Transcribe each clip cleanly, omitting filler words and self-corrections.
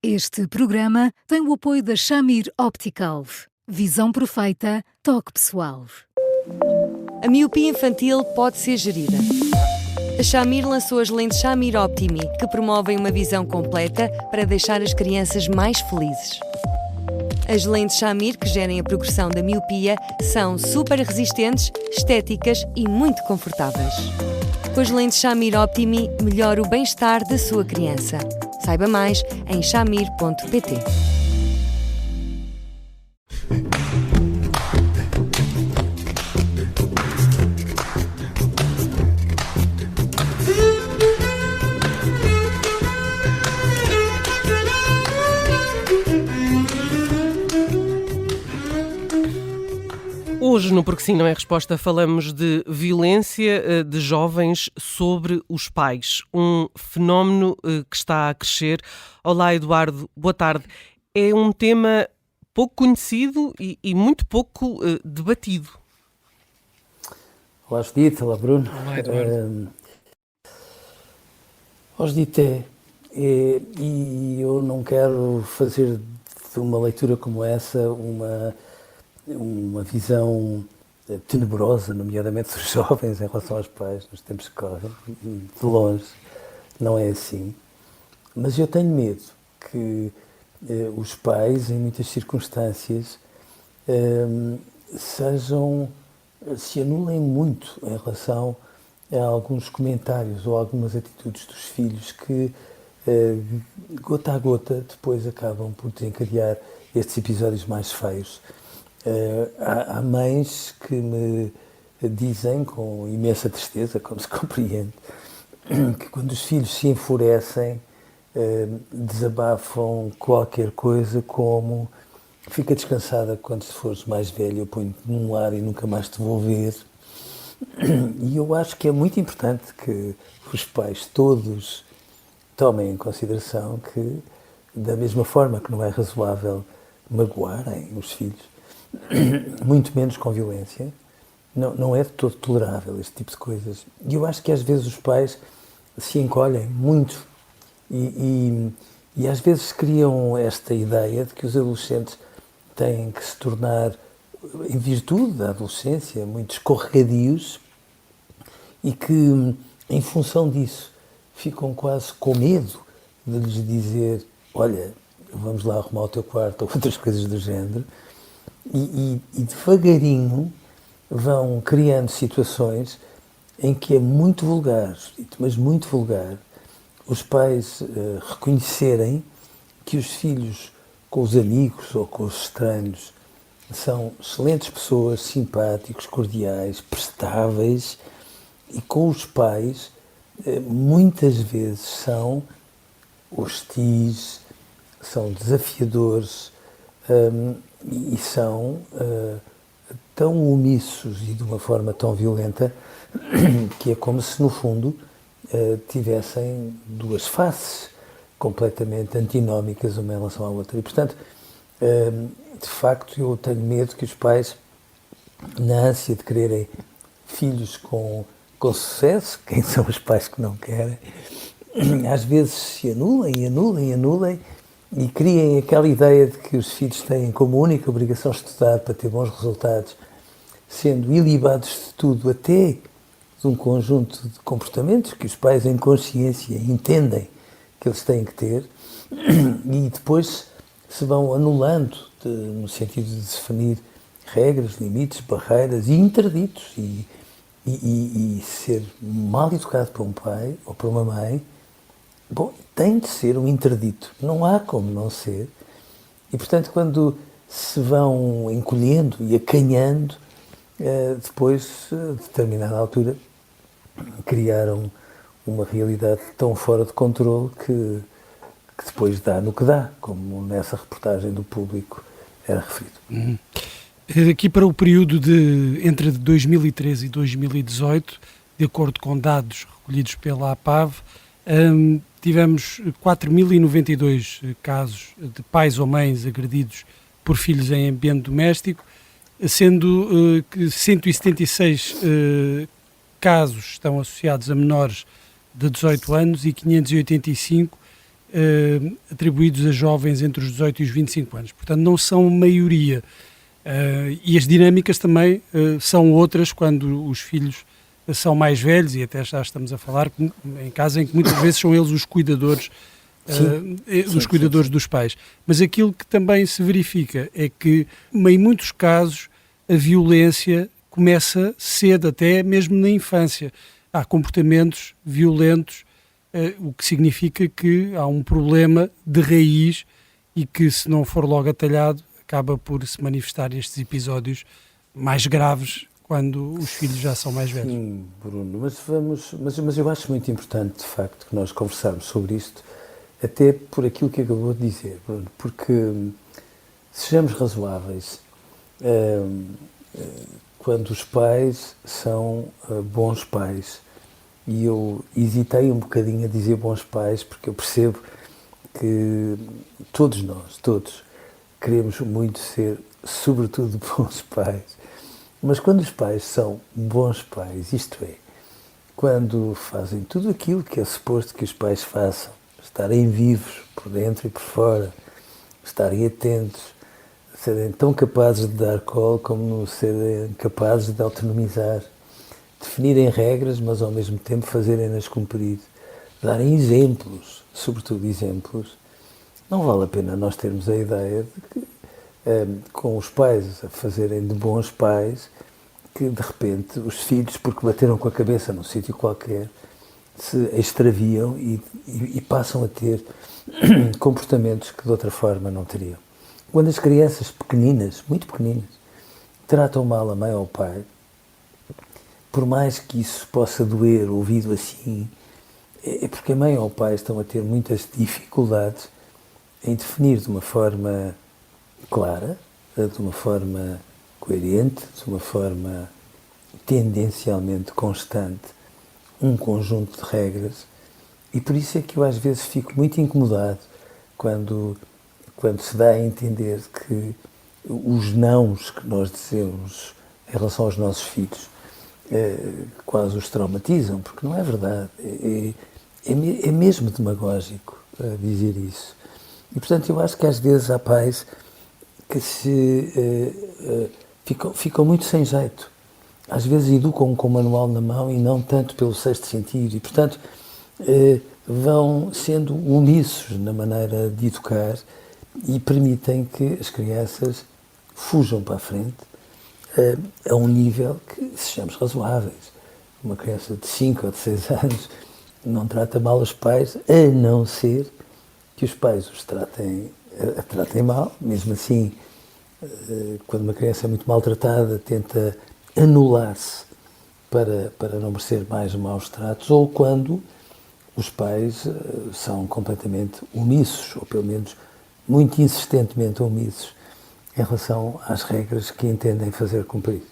Este programa tem o apoio da Shamir Optical. Visão perfeita, toque pessoal. A miopia infantil pode ser gerida. A Shamir lançou as lentes Shamir Optimi, que promovem uma visão completa para deixar as crianças mais felizes. As lentes Shamir, que gerem a progressão da miopia, são super resistentes, estéticas e muito confortáveis. Com as lentes Shamir Optimi, melhora o bem-estar da sua criança. Saiba mais em shamir.pt. Hoje, no Porque Sim Não É Resposta, falamos de violência de jovens sobre os pais. Um fenómeno que está a crescer. Olá, Eduardo, boa tarde. É um tema pouco conhecido e muito pouco debatido. Olá, Judite. Olá, Bruno. Olá, Eduardo. Judite, e eu não quero fazer de uma leitura como essa uma visão tenebrosa, nomeadamente dos jovens em relação aos pais nos tempos que correm. De longe, não é assim. Mas eu tenho medo que os pais, em muitas circunstâncias, se anulem muito em relação a alguns comentários ou algumas atitudes dos filhos que, gota a gota, depois acabam por desencadear estes episódios mais feios. Há mães que me dizem, com imensa tristeza, como se compreende, que quando os filhos se enfurecem, desabafam qualquer coisa como: fica descansada, quando fores mais velho eu ponho-te num lar e nunca mais te vou ver. E eu acho que é muito importante que os pais todos tomem em consideração que, da mesma forma que não é razoável magoarem os filhos, muito menos com violência, não é de todo tolerável este tipo de coisas. E eu acho que às vezes os pais se encolhem muito e às vezes criam esta ideia de que os adolescentes têm que se tornar, em virtude da adolescência, muito escorregadios e que, em função disso, ficam quase com medo de lhes dizer: olha, vamos lá arrumar o teu quarto, ou outras coisas do género. E devagarinho vão criando situações em que é muito vulgar, mas muito vulgar, os pais reconhecerem que os filhos, com os amigos ou com os estranhos, são excelentes pessoas, simpáticos, cordiais, prestáveis, e com os pais muitas vezes são hostis, são desafiadores, e são tão omissos e de uma forma tão violenta que é como se, no fundo, tivessem duas faces completamente antinómicas uma em relação à outra. E, portanto, de facto, eu tenho medo que os pais, na ânsia de quererem filhos com sucesso, quem são os pais que não querem, às vezes se anulem e criem aquela ideia de que os filhos têm como única obrigação estudar para ter bons resultados, sendo ilibados de tudo, até de um conjunto de comportamentos que os pais, em consciência, entendem que eles têm que ter, e depois se vão anulando no sentido de definir regras, limites, barreiras e interditos, e ser mal educado por um pai ou por uma mãe, bom, tem de ser um interdito, não há como não ser. E, portanto, quando se vão encolhendo e acanhando, depois, a determinada altura, criaram uma realidade tão fora de controle que depois dá no que dá, como nessa reportagem do Público era referido. Aqui para o período entre 2013 e 2018, de acordo com dados recolhidos pela APAV, tivemos 4.092 casos de pais ou mães agredidos por filhos em ambiente doméstico, sendo que 176 casos estão associados a menores de 18 anos e 585 atribuídos a jovens entre os 18 e os 25 anos. Portanto, não são maioria. E as dinâmicas também são outras quando os filhos são mais velhos, e até já estamos a falar em casos em que muitas vezes são eles os cuidadores, dos pais. Mas aquilo que também se verifica é que, em muitos casos, a violência começa cedo, até mesmo na infância. Há comportamentos violentos, o que significa que há um problema de raiz e que, se não for logo atalhado, acaba por se manifestar estes episódios mais graves quando os filhos já são mais velhos. Sim, Bruno, mas eu acho muito importante, de facto, que nós conversarmos sobre isto, até por aquilo que acabou de dizer, Bruno, porque sejamos razoáveis, quando os pais são bons pais, e eu hesitei um bocadinho a dizer bons pais, porque eu percebo que todos nós, queremos muito ser, sobretudo, bons pais. Mas quando os pais são bons pais, isto é, quando fazem tudo aquilo que é suposto que os pais façam, estarem vivos por dentro e por fora, estarem atentos, serem tão capazes de dar colo como serem capazes de autonomizar, definirem regras, mas ao mesmo tempo fazerem-nas cumprir, darem exemplos, sobretudo exemplos, não vale a pena nós termos a ideia de que, com os pais a fazerem de bons pais, que de repente os filhos, porque bateram com a cabeça num sítio qualquer, se extraviam e passam a ter comportamentos que de outra forma não teriam. Quando as crianças pequeninas, muito pequeninas, tratam mal a mãe ou o pai, por mais que isso possa doer ouvido assim, é porque a mãe ou o pai estão a ter muitas dificuldades em definir de uma forma clara, de uma forma coerente, de uma forma tendencialmente constante, um conjunto de regras, e por isso é que eu às vezes fico muito incomodado quando se dá a entender que os nãos que nós dizemos em relação aos nossos filhos quase os traumatizam, porque não é verdade, é mesmo demagógico dizer isso. E portanto eu acho que às vezes há pais que ficam muito sem jeito. Às vezes educam com o manual na mão e não tanto pelo sexto sentido. E, portanto, vão sendo omissos na maneira de educar e permitem que as crianças fujam para a frente a um nível que, sejamos razoáveis. Uma criança de 5 ou de 6 anos não trata mal os pais, a não ser que os pais os tratem mal. Mesmo assim, quando uma criança é muito maltratada, tenta anular-se para não merecer mais maus tratos, ou quando os pais são completamente omissos, ou pelo menos muito insistentemente omissos, em relação às regras que entendem fazer cumprir.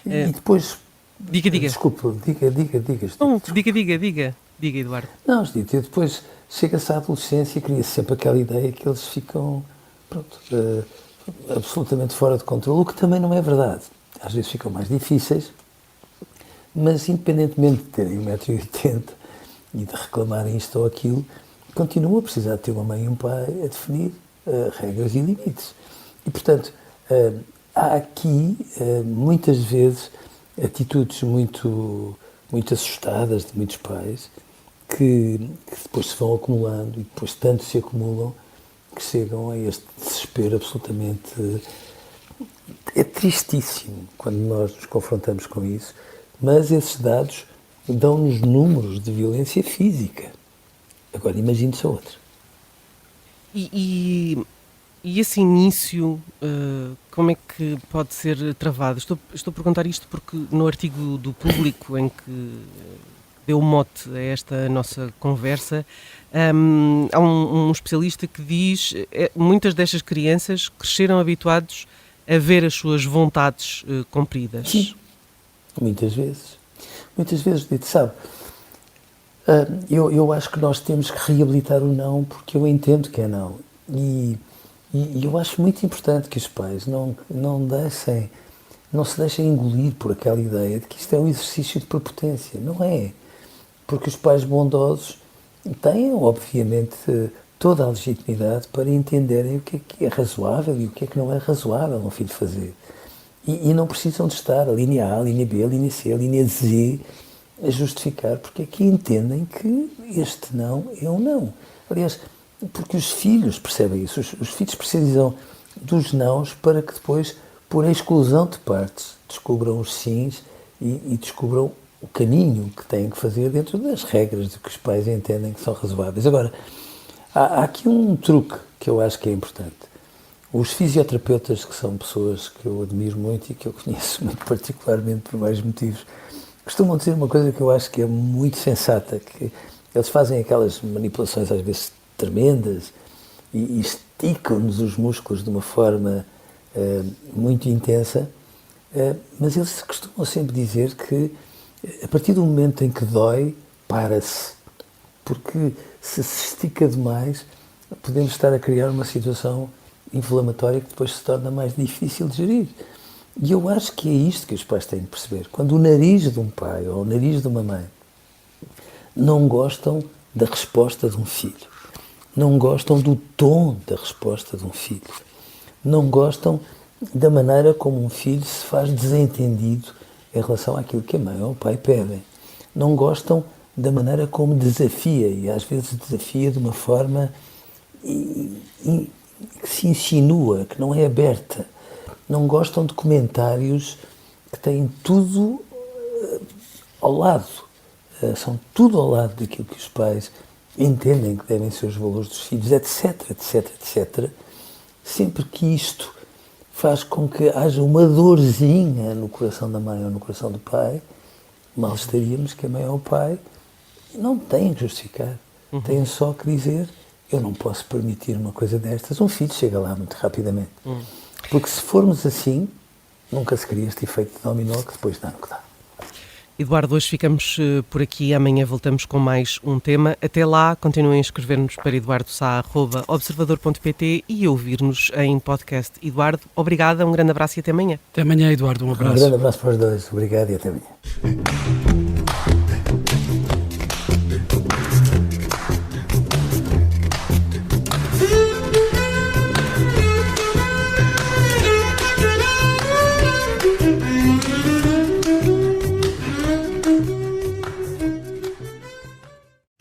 E depois... Diga. Desculpe, diga. Diga, Eduardo. Não, Judito, e depois chega-se à adolescência e cria-se sempre aquela ideia que eles ficam, absolutamente fora de controle, o que também não é verdade. Às vezes ficam mais difíceis, mas independentemente de terem 1,80 m e de reclamarem isto ou aquilo, continuam a precisar de ter uma mãe e um pai a definir regras e limites. E, portanto, há aqui, muitas vezes, atitudes muito assustadas de muitos pais que depois se vão acumulando e depois tanto se acumulam que chegam a este desespero absolutamente... É tristíssimo quando nós nos confrontamos com isso, mas esses dados dão-nos números de violência física. Agora, imagine-se a outra. E esse início, como é que pode ser travado? Estou a perguntar isto porque no artigo do Público em que deu mote a esta nossa conversa, há um especialista que diz que muitas destas crianças cresceram habituados a ver as suas vontades cumpridas. Sim, muitas vezes, Dito, sabe, eu acho que nós temos que reabilitar o não, porque eu entendo que é não. E eu acho muito importante que os pais não se deixem engolir por aquela ideia de que isto é um exercício de prepotência. Não é. Porque os pais bondosos têm, obviamente, toda a legitimidade para entenderem o que é razoável e o que não é razoável um filho fazer. E não precisam de estar a linha A, a linha B, a linha C, a linha Z a justificar, porque é que entendem que este não é um não. Aliás, porque os filhos percebem isso, os filhos precisam dos nãos para que depois, por exclusão de partes, descubram os sims e descubram o caminho que têm que fazer dentro das regras de que os pais entendem que são razoáveis. Agora, há aqui um truque que eu acho que é importante. Os fisioterapeutas, que são pessoas que eu admiro muito e que eu conheço muito particularmente por vários motivos, costumam dizer uma coisa que eu acho que é muito sensata, que eles fazem aquelas manipulações às vezes tremendas e esticam-nos os músculos de uma forma muito intensa, mas eles costumam sempre dizer que a partir do momento em que dói, para-se, porque se estica demais podemos estar a criar uma situação inflamatória que depois se torna mais difícil de gerir. E eu acho que é isto que os pais têm de perceber. Quando o nariz de um pai ou o nariz de uma mãe não gostam da resposta de um filho, não gostam do tom da resposta de um filho, não gostam da maneira como um filho se faz desentendido em relação àquilo que a mãe ou o pai pedem, não gostam da maneira como desafia, e às vezes desafia de uma forma que se insinua, que não é aberta. Não gostam de comentários que têm tudo ao lado, são tudo ao lado daquilo que os pais entendem que devem ser os valores dos filhos, etc, etc, etc. Sempre que isto faz com que haja uma dorzinha no coração da mãe ou no coração do pai, mal estaríamos que a mãe ou o pai não têm que justificar, têm só que dizer: eu não posso permitir uma coisa destas. Um filho chega lá muito rapidamente. Porque se formos assim, nunca se cria este efeito de dominó que depois dá no que dá. Eduardo, hoje ficamos por aqui. Amanhã voltamos com mais um tema. Até lá, continuem a escrever-nos para eduardosá@observador.pt e a ouvir-nos em podcast. Eduardo, obrigada, um grande abraço e até amanhã. Até amanhã, Eduardo, um abraço. Um grande abraço para os dois. Obrigado e até amanhã.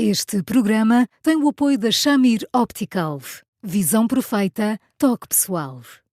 Este programa tem o apoio da Shamir Optical. Visão perfeita, toque pessoal.